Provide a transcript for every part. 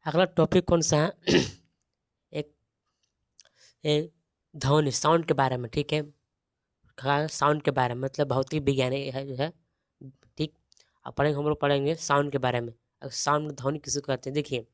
अगला टॉपिक कौन सा है? एक एक ध्वनि साउंड के बारे में, ठीक है। साउंड के बारे में मतलब भौतिक विज्ञान है जो है, ठीक। अब पढ़ेंगे, हम लोग पढ़ेंगे साउंड के बारे में। साउंड ध्वनि किसी को कहते हैं। देखिए,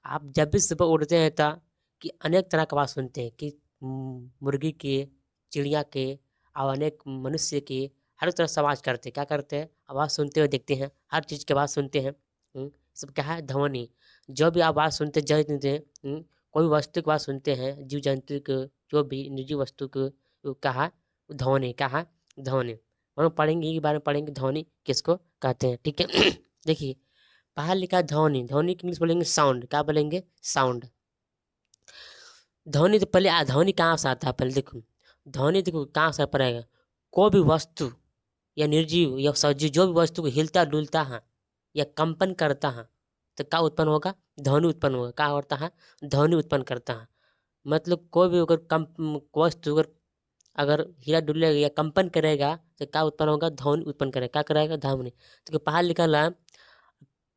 आप जब भी सुबह उठते हैं तो कि अनेक तरह का आवाज़ सुनते हैं कि मुर्गी के, चिड़िया के और अनेक मनुष्य के, हर तरह से आवाज़ करते हैं। क्या करते हैं? आवाज़ सुनते हुए देखते हैं, हर चीज़ की आवाज़ सुनते हैं। सब क्या है? ध्वनि। जो भी आवाज़ सुनते कोई वस्तु की आवाज़ सुनते हैं, जीव जंतु के, जो भी निर्जीव वस्तु के, वो कहा ध्वनि, कहा ध्वनि। हम पढ़ेंगे के बारे में, पढ़ेंगे ध्वनि किसको कहते हैं, ठीक है। देखिए, बाहर लिखा ध्वनि, ध्वनि की इंग्लिश बोलेंगे साउंड। क्या बोलेंगे? साउंड। ध्वनि तो पहले ध्वनि कहाँ से आता है? पहले देखो, ध्वनि देखो कहाँ से पड़ेगा। कोई भी वस्तु या निर्जीव या सजीव, जो भी वस्तु को हिलता डुलता है या कंपन करता है तो क्या उत्पन्न होगा? ध्वनि उत्पन्न होगा। क्या होता है? ध्वनि उत्पन्न करता है। मतलब कोई भी अगर वस्तु अगर अगर हिला डुलेगा या कंपन करेगा तो क्या उत्पन्न होगा? ध्वनि उत्पन्न करेगा। क्या करेगा? ध्वनि। तो बाहर लिखा है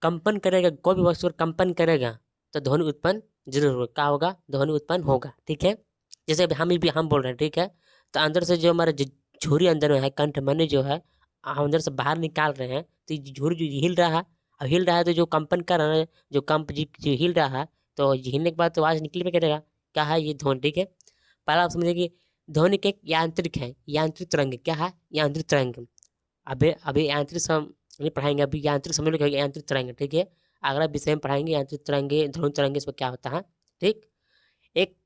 कंपन करेगा, कोई भी वस्तु अगर कंपन करेगा तो ध्वनि उत्पन्न जरूर होगा। क्या होगा? ध्वनि उत्पन्न होगा, ठीक है। जैसे अभी हम बोल रहे हैं, ठीक है। तो अंदर से जो हमारा झुर्री अंदर में है, कंठमनी जो है, हम अंदर से बाहर निकाल रहे हैं तो ये झुर्री जो हिल रहा है, अब हिल रहा है तो जो कंपन कर रहा है, जो हिल रहा है, तो हिलने के बाद तो आवाज़ निकल भी करेगा। क्या है? ये ध्वनि, ठीक है। पहला आप समझिए कि ध्वनि के एक यांत्रिक है, यांत्रिक तरंग। क्या है? यांत्रिक तरंग। अभी अभी यांत्रिक नहीं पढ़ाएंगे, अभी यांत्रिक समझ लो, यांत्रिक तरंग, ठीक है। अगला विषय में पढ़ाएंगे यांत्रिक तरंगे, ध्वनि तरंगे, इसमें क्या होता है, ठीक। एक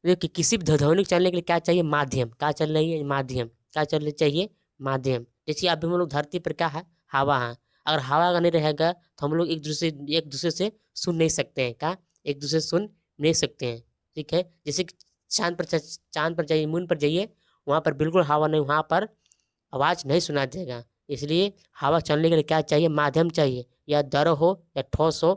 देखिए, किसी भी ध्वनि चलने के लिए क्या चाहिए? माध्यम। क्या चल रही है? माध्यम। क्या चलनी चाहिए? माध्यम। जैसे अभी हम लोग धरती पर क्या है? हवा है। अगर हवा अगर नहीं रहेगा तो हम लोग एक दूसरे से सुन नहीं सकते हैं। क्या? एक दूसरे से सुन नहीं सकते हैं, ठीक है। जैसे कि चांद पर जाइए, मून पर जाइए, वहाँ पर बिल्कुल हवा नहीं, वहाँ पर आवाज़ नहीं सुना देगा। इसलिए हवा चलने के लिए क्या चाहिए? माध्यम चाहिए। या द्रव हो या ठोस हो,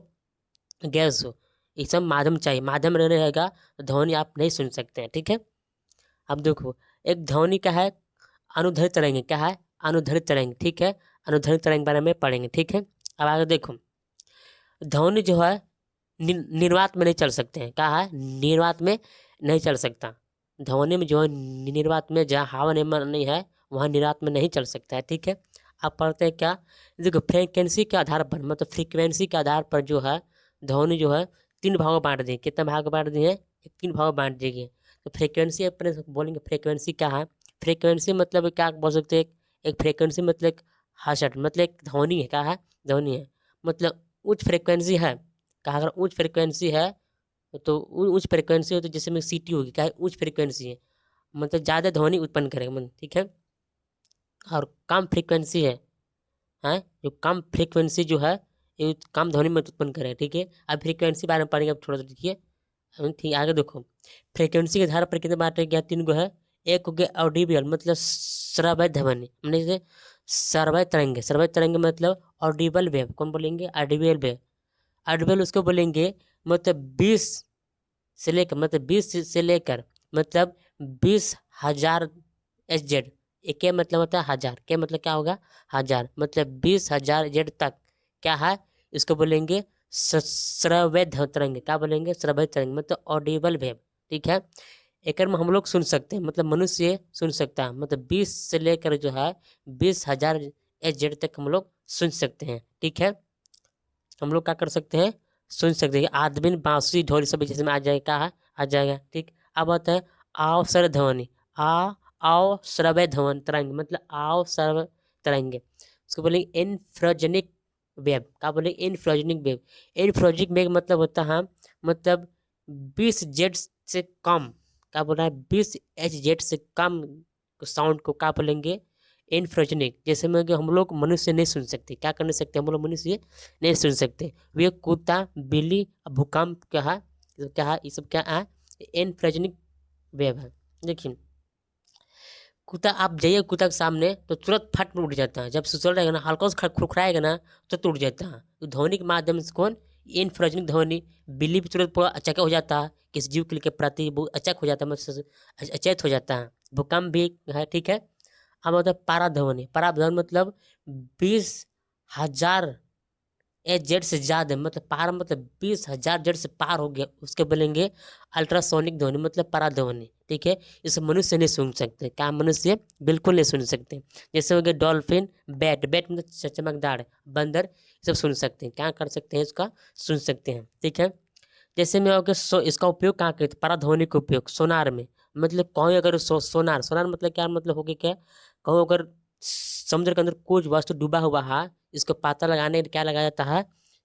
गैस हो, ये सब माध्यम चाहिए। माध्यम नहीं रहेगा तो ध्वनि आप नहीं सुन सकते हैं, ठीक है। अब देखो, एक ध्वनि का है अनुदैर्ध्य तरंग। क्या है? अनुदैर्ध्य तरंग, ठीक है। अनुदैर्ध्य तरंग के बारे में पढ़ेंगे, ठीक है। अब आगे देखो, ध्वनि जो है निर्वात में नहीं चल सकते हैं। क्या है? निर्वात में नहीं चल सकता। ध्वनि में जो है निर्वात में, जहाँ हवा नहीं है वहाँ निर्वात में नहीं चल सकता है, ठीक है। आप पढ़ते हैं क्या? देखो, फ्रीक्वेंसी के आधार पर, मतलब फ्रीक्वेंसी के आधार पर जो है ध्वनि जो है तीन भागों में बांट दिए। कितने भाग बांट दिए हैं? तीन भागों में बांट दिए गए। तो फ्रीक्वेंसी अपने बोलेंगे, फ्रीक्वेंसी क्या है? फ्रीक्वेंसी मतलब क्या बोल सकते हैं? एक फ्रीक्वेंसी मतलब एक हर्ट्ज, मतलब एक ध्वनि है। क्या है? ध्वनि है, मतलब उच्च फ्रीक्वेंसी है। कहा अगर उच्च फ्रीक्वेंसी है तो उच्च फ्रीक्वेंसी हो तो जैसे में सीटी होगी, क्या है? उच्च फ्रीक्वेंसी है, मतलब ज़्यादा ध्वनि उत्पन्न करेगा, मतलब, ठीक है। और कम फ्रीक्वेंसी है जो कम फ्रीक्वेंसी जो है ये कम ध्वनि में उत्पन्न करेगा, ठीक है। अब फ्रीक्वेंसी बारे में पढ़ेंगे, अब थोड़ा सा देखिए। ठीक, आगे देखो, फ्रीक्वेंसी के आधार पर कितने बांटे गया? तीन गो है। एक हो गया ऑडिबल, मतलब श्रव्य ध्वनि, मतलब श्रव्य तरंग। श्रव्य तरंग मतलब ऑडिबल वेव। कौन बोलेंगे? Audible wave. ऑडिबल उसको बोलेंगे मतलब 20 से लेकर मतलब 20,000 एच जेड। के मतलब होता है हजार, के मतलब क्या होगा? हजार, मतलब 20,000 जेड तक क्या है? इसको बोलेंगे श्रव्य तरंग। क्या बोलेंगे? श्रव्य तरंग, मतलब ऑडिबल वेव, ठीक है। एक में हम लोग सुन सकते हैं, मतलब मनुष्य सुन सकता है, मतलब 20 से लेकर जो है 20,000 एच जेड तक हम लोग सुन सकते हैं, ठीक है। हम लोग क्या कर सकते हैं? सुन सकते हैं। आदमी बांसुरी ढोल सब जैसे में आ जाएगा, क्या है? आ जाएगा, ठीक। अब आता है अवसर ध्वनि। आओ श्रव्य ध्वनि तरंग, मतलब आओ श्रव्य तरंग, उसको बोलेंगे इन्फ्राजनिक वेव। क्या बोलेंगे? इन्फ्राजनिक वेव। इन्फ्राजनिक वेव मतलब होता है, मतलब 20 जेड से कम। क्या बोल रहा है? 20 एच जेड से कम साउंड को क्या बोलेंगे? इन्फ्राजनिक। जैसे में कि हम लोग मनुष्य नहीं सुन सकते। क्या कर नहीं सकते हम लोग? मनुष्य नहीं सुन सकते। वे कुत्ता, बिल्ली, भूकंप क्या है? ये सब क्या है? इन्फ्राजनिक वेव है। देखिए, कुत्ता, आप जाइए कुत्ता के सामने तो तुरंत फट में उठ जाता है। जब सुसल रहेगा ना, हल्का सा खुरखुराएगा ना तो टूट जाता है। तो ध्वनि के माध्यम से कौन? इन्फ्राजनिक ध्वनि। बिल्ली भी तुरंत पूरा अचका हो जाता है, किसी जीव के प्रति वो अचक हो जाता है, मतलब अचेत हो जाता है। भूकंप भी है, ठीक है। अब होता है पारा ध्वनि। पारा ध्वनि मतलब 20,000 जेड से ज़्यादा मतलब पार मतलब 20,000 जेड से पार हो गया उसके बोलेंगे अल्ट्रासोनिक ध्वनि मतलब पराध्वनि। ठीक है, इसे मनुष्य नहीं सुन सकते। क्या मनुष्य बिल्कुल नहीं सुन सकते। जैसे हो गया डॉल्फिन, बैट, बैट मतलब चमकदार, बंदर, ये सब सुन सकते हैं। क्या कर सकते हैं, इसका सुन सकते हैं। ठीक है, जैसे में हो गया इसका उपयोग कहाँ करते हैं, पराध्वनि का उपयोग सोनार में। मतलब कहीं अगर सोनार, सोनार मतलब क्या मतलब हो गया, क्या कहूँ अगर समुद्र के अंदर कुछ वस्तु डूबा हुआ है, इसको पता लगाने क्या लगाया जाता है,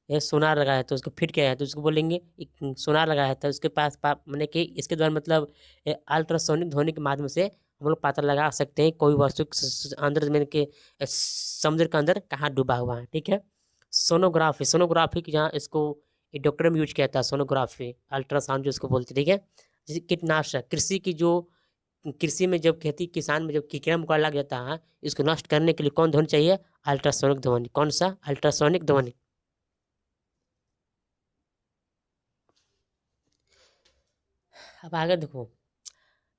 ये सोनार लगाया तो उसको फिट किया जाता है, तो उसको बोलेंगे एक सोनार लगाया जाता है। उसके पास मैंने कि इसके द्वारा मतलब अल्ट्रासोनिक ध्वनि के माध्यम से हम लोग पता लगा सकते हैं कोई वस्तु अंदर में के समुद्र के अंदर कहाँ डूबा हुआ है। ठीक है, सोनोग्राफी, सोनोग्राफी की जहाँ इसको ये डॉक्टर में यूज किया जाता है, सोनोग्राफी, अल्ट्रासाउंड जो इसको बोलते हैं। ठीक है, जैसे कीटनाशक, कृषि की जो कृषि में जब खेती किसान में जब कीड़ा मकोड़ा लग जाता है, इसको नष्ट करने के लिए कौन ध्वनि चाहिए, अल्ट्रासोनिक ध्वनि। कौन सा, अल्ट्रासोनिक ध्वनि। अब आगे देखो,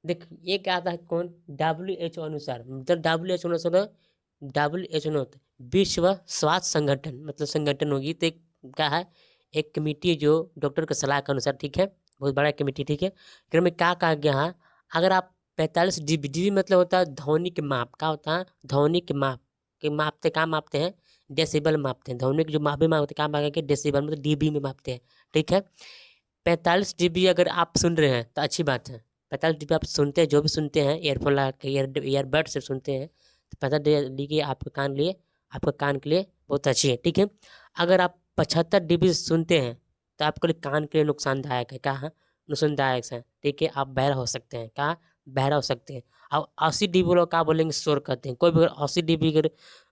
देख ये क्या आता है, कौन, WHO अनुसार, मतलब WHO अनुसार, WHO होता है विश्व स्वास्थ्य संगठन, मतलब संगठन होगी तो एक क्या है, एक कमेटी जो डॉक्टर के सलाह के अनुसार। ठीक है, बहुत बड़ा कमेटी। ठीक है, फिर में क्या कहा गया है, अगर आप 45 dB, dB मतलब होता है ध्वनि के माप, क्या होता है, ध्वनि के माप के मापते, क्या मापते हैं, डेसिबल मापते हैं। ध्वनि के जो माप भी मापते हैं, क्या मांगेंगे, डेसिबल मतलब डीबी में मापते हैं। ठीक है, 45 dB अगर आप सुन रहे हैं तो अच्छी बात है। 45 dB आप सुनते हैं, जो भी सुनते हैं ईयरफोन लगा के, ईयरबड से सुनते हैं, तो 45 dB आपके कान के लिए बहुत अच्छी है। ठीक है, अगर आप 75 dB सुनते हैं तो आपके लिए कान के लिए नुकसानदायक है। कहाँ नुकसानदायक है। ठीक है, आप बहरा हो सकते हैं। कहाँ बहरा हो सकते हैं। अब 80 dB लोग क्या बोलेंगे, शोर कहते हैं। कोई भी अगर 80 dB अगर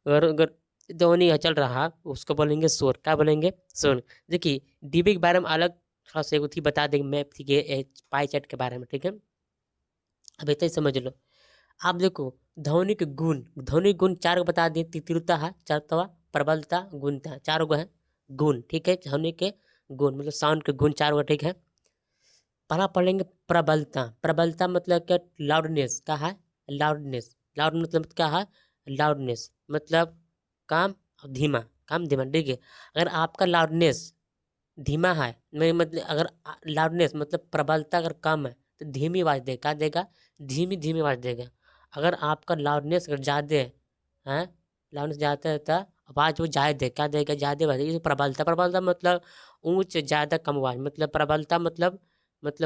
अगर अगर ध्वनि चल रहा है उसको बोलेंगे शोर। क्या बोलेंगे, शोर। देखिए डीबी के बारे में अलग थोड़ा सा एक बता देंगे मैप के पाई चार्ट के बारे में। ठीक है, अब इतना ही समझ लो। आप देखो ध्वनि के गुण, ध्वनि गुण चार को बता दिए, तीव्रता है, चरतवा, प्रबलता, गुणता, चार गो है गुण। ठीक है, ध्वनि के गुण मतलब साउंड के गुण चार गो। ठीक है, पहला पढ़ेंगे प्रबलता। प्रबलता मतलब क्या, लाउडनेस का है, लाउडनेस, लाउड मतलब क्या है, लाउडनेस मतलब काम धीमा, काम धीमा। ठीक है, अगर आपका लाउडनेस धीमा है, मैं मतलब अगर लाउडनेस मतलब प्रबलता अगर कम है तो धीमी आवाज़ देगा, क्या देगा, धीमी धीमी आवाज़ देगा। अगर आपका लाउडनेस अगर ज़्यादा है, लाउडनेस ज़्यादा है तो आवाज़ वो ज़्यादा है, क्या देगा, ज़्यादा आवाज़ देगा। ये प्रबलता, प्रबलता मतलब ऊंच ज़्यादा कम आवाज़, मतलब प्रबलता मतलब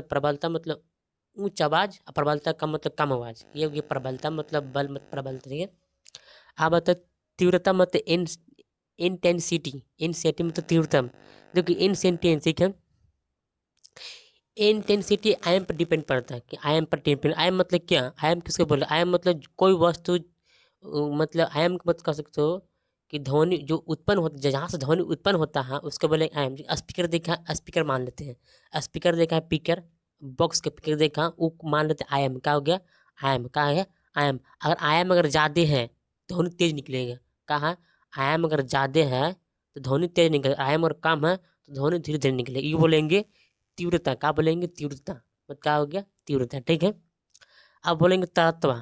प्रबलता मतलब ऊंच आवाज़, और प्रबलता कम मतलब कम आवाज़। ये प्रबलता मतलब बल मतलब प्रबलता। ठीक है, आप बताओ तीव्रता मतलब इंटेंसिटी, इंटेंसिटी मतलब तीव्रता। देखिए इंटेंसिटी है, इंटेंसिटी आयाम पर डिपेंड पड़ता है कि आयाम पर डिपेंड। आयाम मतलब क्या, आयाम किसको बोले, आयाम मतलब कोई वस्तु मतलब आयाम मत कर सकते हो कि ध्वनि जो उत्पन्न होता है, जहाँ से ध्वनि उत्पन्न होता है उसको बोले आयाम। स्पीकर देखा, स्पीकर मान लेते हैं, स्पीकर देखा है, स्पीकर बॉक्स के स्पीकर देखा, वो मान लेते हैं आयाम। क्या हो गया, आयाम, क्या है, आयाम। अगर आयाम अगर ज़्यादा है ध्वनि तेज निकलेगा। कहाँ, आयाम अगर ज़्यादा है तो ध्वनि तेज निकलेगा, आयाम अगर कम है तो ध्वनि धीरे धीरे निकलेगी। ये बोलेंगे तीव्रता। क्या बोलेंगे, तीव्रता मतलब क्या हो गया, तीव्रता। ठीक है, अब बोलेंगे तत्व,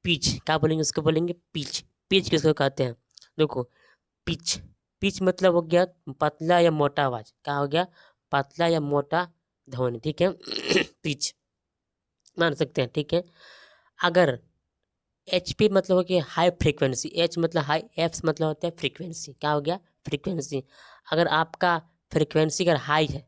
पिच। क्या बोलेंगे, उसको बोलेंगे पिच। पिच किसको कहते हैं, देखो पिच, पिच मतलब हो गया पतला या मोटा आवाज। क्या हो गया, पतला या मोटा ध्वनि। ठीक है पिच मान सकते हैं। ठीक है, अगर एच पी मतलब हो गया हाई फ्रीक्वेंसी, एच मतलब हाई, एफ मतलब होता है फ्रीक्वेंसी। क्या हो गया, फ्रीक्वेंसी। अगर आपका फ्रीक्वेंसी अगर हाई है,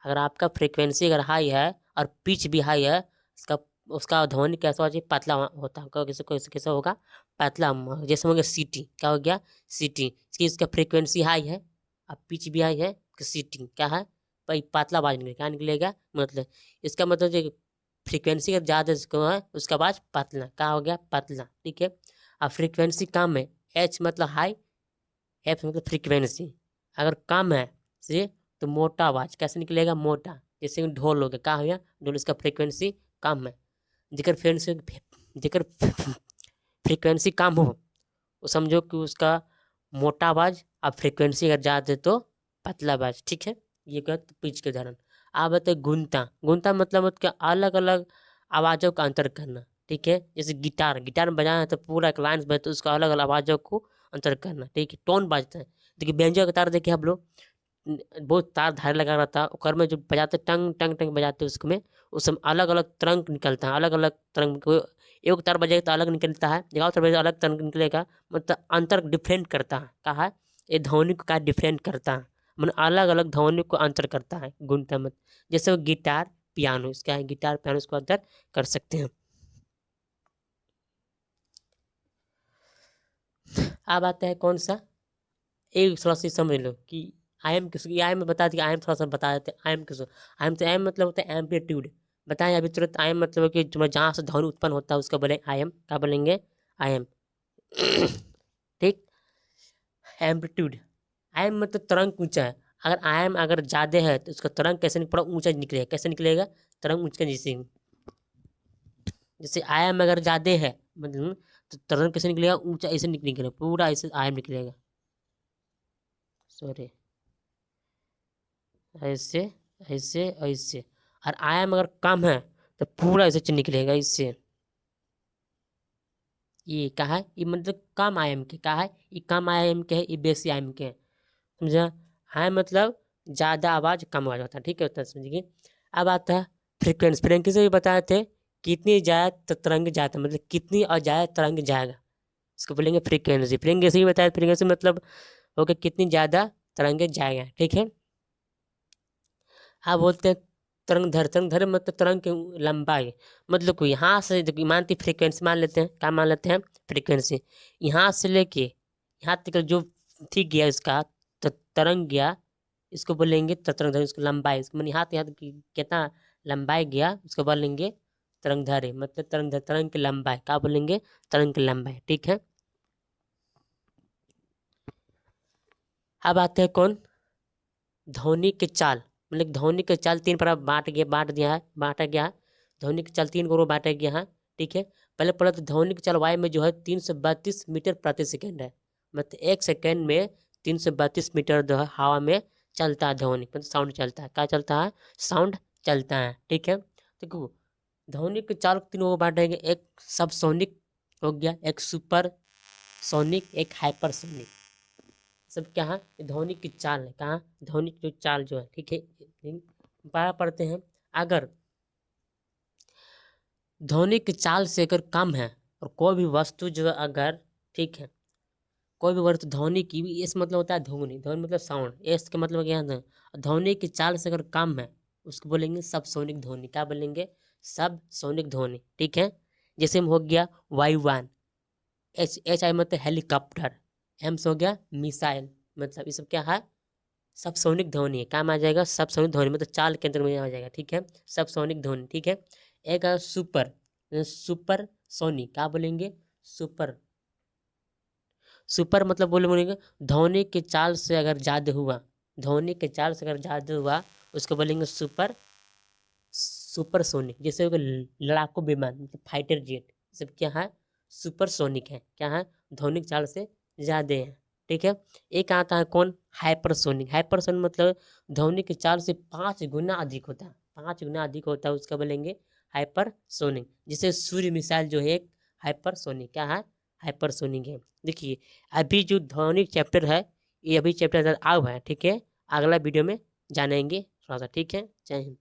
अगर आपका फ्रीक्वेंसी अगर हाई है और पिच भी हाई है, उसका उसका ध्वनि कैसा हो जाए, पतला होता है। कैसे कैसे कैसे होगा, पतला। जैसे हो गया सीटी। क्या हो गया, सीटी, इसकी इसका फ्रीक्वेंसी हाई है और पिच भी हाई है, तो सीटी क्या है भाई, पतला आवाज निकलेगा। क्या निकलेगा, मतलब इसका मतलब जो फ्रीक्वेंसी अगर ज़्यादा इसको है उसका आवाज पतला। क्या हो गया, पतला। ठीक है, और फ्रीक्वेंसी कम है, एच मतलब हाई, एफ मतलब फ्रीक्वेंसी, अगर कम है से तो मोटा आवाज कैसे निकलेगा, मोटा। जैसे कि ढोल हो गया, क्या हो गया, ढोल, इसका फ्रीक्वेंसी कम है। जेकर फ्रीक्वेंसी जेकर फ्रीक्वेंसी कम हो वो समझो कि उसका मोटा आवाज, और फ्रीक्वेंसी अगर ज़्यादा है तो पतला आवाज। ठीक है, ये क्या पिच के उदाहरण। आप बताए गुणता, गुणता मतलब क्या, अलग अलग आवाज़ों का अंतर करना। ठीक है, जैसे गिटार, गिटार में बजाना है तो पूरा एक लाइन बजे तो उसका अलग अलग आवाज़ों को अंतर करना, ठीक है। टोन बाजता है, देखिए बेंजो का तार देखिए आप लोग, बहुत तार धार लगा रहता है, ओकर में जो बजाते टंग टंग टंग बजाते उसमें, उसमें अलग अलग तरंग निकलता है, अलग अलग तरंग को एक तार बजेगा तो अलग निकलता है, जगह तार बजेगा अलग तरंग निकलेगा, मतलब अंतर डिफरेंट करता है। कहा है ये ध्वनि को क्या डिफरेंट करता है, मतलब अलग अलग ध्वनि को अंतर करता है, गुणता मत। जैसे वो गिटार पियानो, इसका है गिटार पियानो, इसको अंतर कर सकते हैं। अब आता है कौन सा, एक थोड़ा सा समझ लो कि आई एम किसको, आई एम बता दिया, आई एम थोड़ा सा बता देते आई एम किसको। आई एम तो आई एम मतलब होता है एम्पलीट्यूड, बताएं अभी तुरंत। आई एम मतलब कि जहाँ से ध्वनि उत्पन्न होता है उसका बोले आई एम, क्या बोलेंगे आई एम। ठीक, एम्पलीट्यूड, आई एम मतलब तरंग ऊंचा है, अगर आई एम अगर ज़्यादा है तो उसका तरंग कैसे पूरा ऊंचा निकलेगा, कैसे निकलेगा तरंग ऊंचा, जैसे जैसे आई एम अगर ज़्यादा है मतलब तो तरंग कैसे निकलेगा ऊंचा, ऐसे निकलेगा पूरा, ऐसे आई एम निकलेगा, सॉरी ऐसे ऐसे ऐसे। और आई एम अगर कम है तो पूरा ऐसे निकलेगा इससे, ये कहा है ये मतलब कम आई एम के, कहा है ये कम आई एम के है, ये बेसी आई एम के है, समझा। हाँ मतलब ज़्यादा आवाज़ कम आवाज़ होता है, ठीक है, उतना समझिए। अब आता है फ्रीक्वेंसी, फ्रीक्वेंसी भी बताए थे, कितनी जाए तो तरंग जाता है, मतलब कितनी और जाए तरंग जाएगा, इसको बोलेंगे फ्रीक्वेंसी। फ्रीक्वेंसी भी बताया, फ्रीक्वेंसी मतलब हो गया कितनी ज़्यादा तरंगे जाएगा, ठीक है। हाँ बोलते हैं तरंग धर, तरंग धर मतलब तरंग की लंबाई, मतलब कोई यहाँ से मानती फ्रीक्वेंसी मान लेते हैं, क्या मान लेते हैं फ्रीक्वेंसी, यहाँ से लेके यहाँ तक जो ठीक गया इसका तो तरंग गया, इसको बोलेंगे तरंग धर, इसको लंबाई, इसको मैंने यहाँ तक कितना लंबाई गया उसको बोलेंगे तरंग धरे, मतलब तरंग धर, तरंग की लंबाई क्या बोलेंगे, तरंग की लंबाई, ठीक है। अब आते हैं कौन, ध्वनि के चाल, मतलब ध्वनि के चाल तीन पर बांट दिया है, बांटा गया है, ध्वनि के चाल तीन को बांटा गया है, ठीक है। पहले पढ़ा तो ध्वनि की चाल वायु में जो है 332 मीटर प्रति सेकंड है, मतलब एक सेकंड में 332 मीटर जो है हवा में चलता है ध्वनि, मतलब साउंड चलता है, क्या चलता है, साउंड चलता है, ठीक है। तो ध्वनि के चाल तीनों को बांटेंगे, एक सब सोनिक हो गया, एक सुपर सोनिक, एक हाइपर सोनिक, सब क्या है ध्वनि की चाल है, कहाँ ध्वनि की जो चाल जो है, ठीक है। बारह पढ़ते हैं, अगर ध्वनि की चाल से अगर कम है और कोई भी वस्तु जो है अगर, ठीक है, कोई भी वस्तु ध्वनि की, इस मतलब होता है ध्वनि, ध्वनि मतलब साउंड, एस का मतलब क्या है, ध्वनि की चाल से अगर कम है उसको बोलेंगे सब सोनिक ध्वनि, क्या बोलेंगे सब सोनिक ध्वनि, ठीक है। जैसे में हो गया वायुयान, एच आई मतलब हेलीकॉप्टर, एम से हो गया मिसाइल, मतलब ये सब क्या है सब सोनिक ध्वनि है, काम आ जाएगा सब सोनिक ध्वनि, मतलब चाल के अंदर में आ जाएगा, ठीक है, सब सोनिक ध्वनि, ठीक है। एक सुपर, सुपर सोनिक क्या बोलेंगे, सुपर, सुपर मतलब बोलेंगे ध्वनि के चाल से अगर ज़्यादा हुआ, ध्वनि के चाल से अगर ज़्यादा हुआ उसको बोलेंगे सुपर, सुपर सोनिक। जैसे हो गया लड़ाकू विमान, मतलब फाइटर जेट, सब क्या है सुपर सोनिक है, क्या है ध्वनिक चाल से ज़्यादा है, ठीक है। एक आता है कौन, हाइपरसोनिक, हाइपरसोनिक मतलब ध्वनि की चाल से 5 गुना अधिक होता है, 5 गुना अधिक होता है, उसका बोलेंगे हाइपरसोनिक। जैसे सूर्य मिसाइल जो है एक हाइपरसोनिक, क्या है हाइपरसोनिक है। देखिए अभी जो ध्वनिक चैप्टर है ये अभी चैप्टर आया हुआ है, ठीक है, अगला वीडियो में जानेंगे थोड़ा सा, ठीक है। जय हिंद।